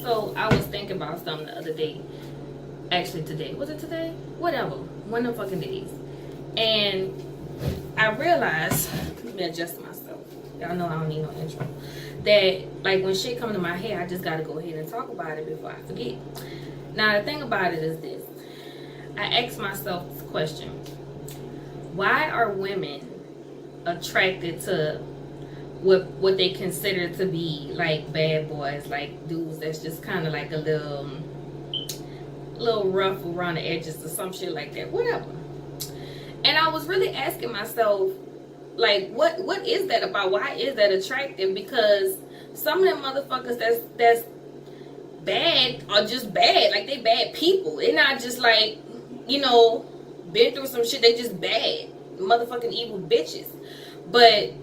So I was thinking about something the other day. Actually, today. Was it today? Whatever. One of the fucking days. And I realized, let me adjust myself. Y'all know I don't need no intro. That, like, when shit come to my head, I just gotta go ahead and talk about it before I forget. Now, the thing about it is this. I asked myself this question. Why are women attracted to what they consider to be like bad boys, like dudes that's just kind of like a little rough around the edges or some shit like that, whatever. And I was really asking myself, like, what is that about? Why is that attractive? Because some of them motherfuckers that's bad are just bad. Like, they bad people. They're not just like, you know, been through some shit. They just bad motherfucking evil bitches. But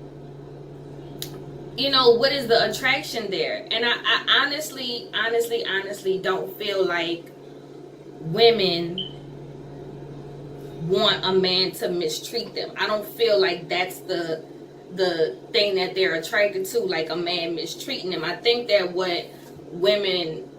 you know, what is the attraction there? And I honestly don't feel like women want a man to mistreat them. I don't feel like that's the thing that they're attracted to, like a man mistreating them. I think that what women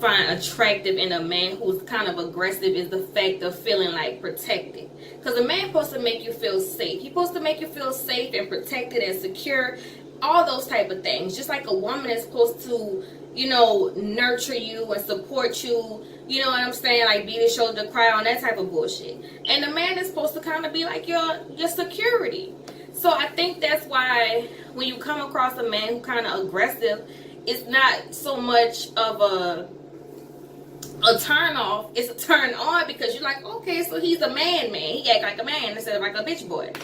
find attractive in a man who's kind of aggressive is the fact of feeling like protected. Because a man's supposed to make you feel safe. He's supposed to make you feel safe and protected and secure. All those type of things. Just like a woman is supposed to, you know, nurture you and support you. You know what I'm saying? Like, be the shoulder to cry on, that type of bullshit. And the man is supposed to kind of be like your security. So I think that's why when you come across a man who kind of aggressive, it's not so much of a turn off. It's a turn on, because you're like, okay, so he's a man. He act like a man instead of like a bitch boy.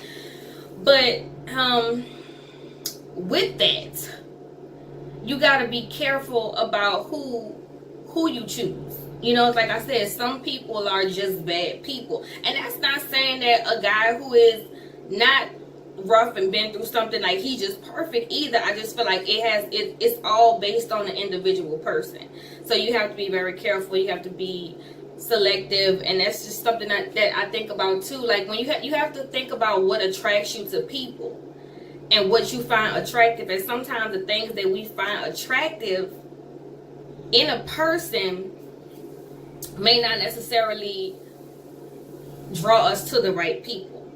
But with that, you gotta be careful about who you choose. You know, like I said, some people are just bad people. And that's not saying that a guy who is not rough and been through something, like, he's just perfect either. I just feel like it's all based on the individual person. So you have to be very careful. You have to be selective, and that's just something that I think about too. Like, when you have to think about what attracts you to people and what you find attractive. And sometimes the things that we find attractive in a person may not necessarily draw us to the right people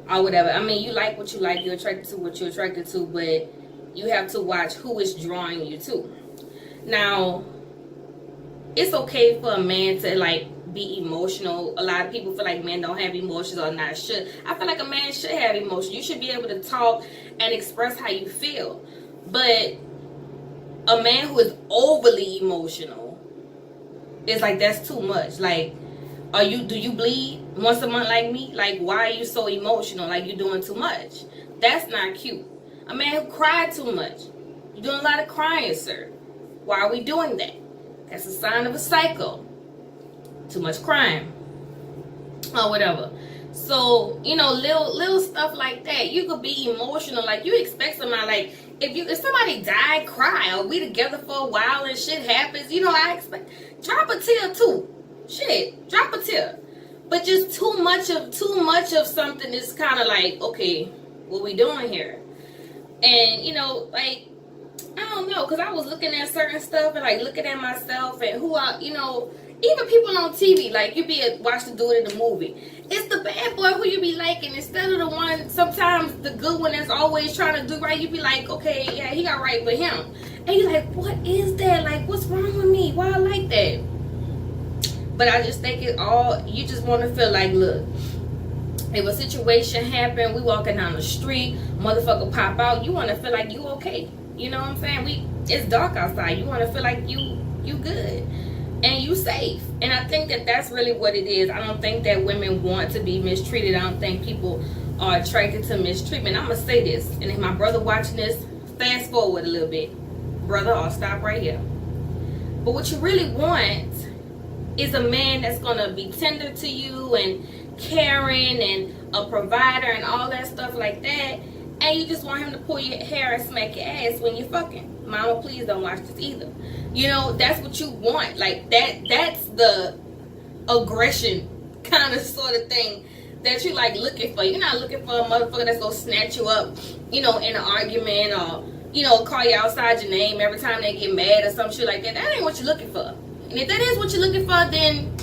or whatever. I mean, you like what you like, you're attracted to what you're attracted to, but you have to watch who is drawing you to. Now, it's okay for a man to, like, be emotional. A lot of people feel like men don't have emotions or not should. I feel like a man should have emotions. You should be able to talk and express how you feel. But a man who is overly emotional, it's like, that's too much. Like, do you bleed once a month like me? Like, why are you so emotional? Like, you're doing too much. That's not cute. A man who cried too much. You're doing a lot of crying, sir. Why are we doing that? That's a sign of a psycho. Too much crime or whatever. So, you know, little stuff like that. You could be emotional. Like, you expect somebody, like, if somebody died, cry. Or we together for a while and shit happens, you know, I expect, drop a tear too. Shit, drop a tear. But just too much of something is kind of like, okay, what we doing here? And, you know, like, I don't know, because I was looking at certain stuff and, like, looking at myself and who I, you know, even people on TV, like, you watch the dude in the movie. It's the bad boy who you be liking instead of the one, sometimes the good one that's always trying to do right. You be like, okay, yeah, he got right with him. And you're like, what is that? Like, what's wrong with me? Why I like that? But I just think you just want to feel like, look, if a situation happen, we walking down the street, motherfucker pop out, you want to feel like you okay. You know what I'm saying? It's dark outside. You want to feel like you good and you safe. And I think that that's really what it is. I don't think that women want to be mistreated. I don't think people are attracted to mistreatment. I'm going to say this, and if my brother watching this, fast forward a little bit. Brother, I'll stop right here. But what you really want is a man that's going to be tender to you and caring and a provider and all that stuff like that. And you just want him to pull your hair and smack your ass when you're fucking. Mama, please don't watch this either. You know, that's what you want. Like, that's the aggression kind of sort of thing that you like looking for. You're not looking for a motherfucker that's gonna snatch you up, you know, in an argument or you know, call you outside your name every time they get mad or some shit like that. That ain't what you're looking for. And if that is what you're looking for, then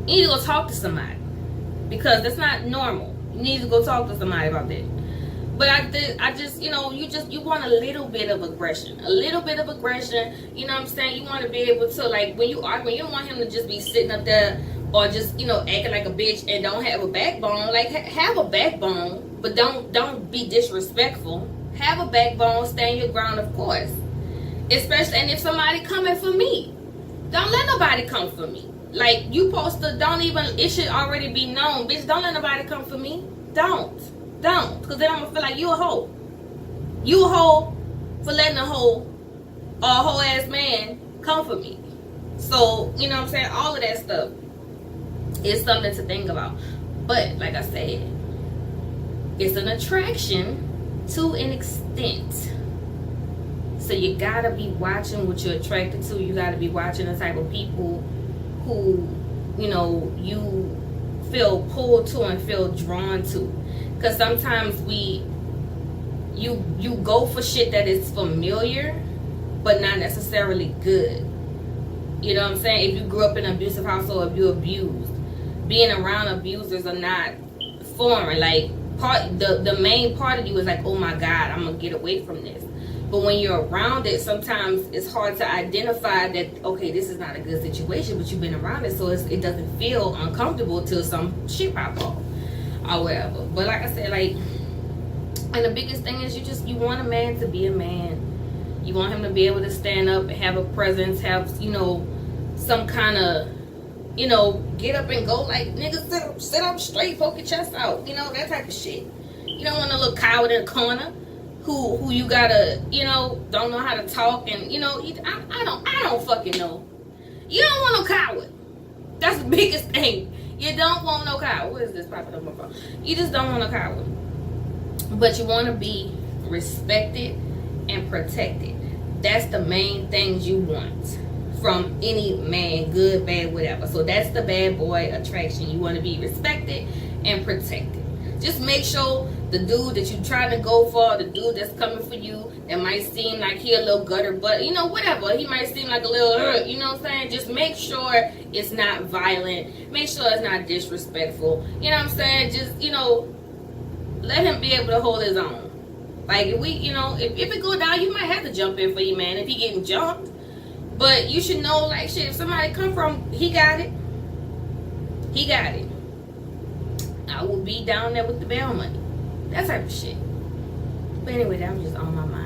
you need to go talk to somebody, because that's not normal. You need to go talk to somebody about that. But I just, you know, you want a little bit of aggression. A little bit of aggression, you know what I'm saying? You want to be able to, like, when you argue, you don't want him to just be sitting up there or just, you know, acting like a bitch and don't have a backbone. Like, have a backbone, but don't be disrespectful. Have a backbone, stand your ground, of course. Especially, and if somebody coming for me, don't let nobody come for me. Like, you supposed to, it should already be known, bitch, don't let nobody come for me. Don't. Because then I'm going to feel like you a hoe. You a hoe for letting a hoe ass man come for me. So, you know what I'm saying? All of that stuff is something to think about. But, like I said, it's an attraction to an extent. So you got to be watching what you're attracted to. You got to be watching the type of people who, you know, you feel pulled to and feel drawn to. Because sometimes you go for shit that is familiar, but not necessarily good. You know what I'm saying? If you grew up in an abusive household, if you abused, being around abusers are not foreign. Like, the main part of you is like, oh my God, I'm gonna get away from this. But when you're around it, sometimes it's hard to identify that, okay, this is not a good situation, but you've been around it, so it doesn't feel uncomfortable till some shit pop off or whatever. But like I said, like, and the biggest thing is you want a man to be a man. You want him to be able to stand up and have a presence, have, you know, some kind of, you know, get up and go, like, nigga, sit up straight, poke your chest out, you know, that type of shit. You don't want a little coward in the corner who you gotta, you know, don't know how to talk, and, you know, I don't fucking know. You don't want no coward. That's the biggest thing. You don't want no coward. What is this popping up my phone? You just don't want a coward. But you want to be respected and protected. That's the main things you want from any man, good, bad, whatever. So that's the bad boy attraction. You want to be respected and protected. Just make sure the dude that you're trying to go for, the dude that's coming for you, that might seem like he a little gutter, but, you know, whatever. He might seem like a little, you know what I'm saying? Just make sure it's not violent. Make sure it's not disrespectful. You know what I'm saying? Just, you know, let him be able to hold his own. Like, if we, you know, if it go down, you might have to jump in for your man if he getting jumped. But you should know, like, shit, if somebody come from, he got it. He got it. I will be down there with the bail money. That type of shit. But anyway, that was just on my mind.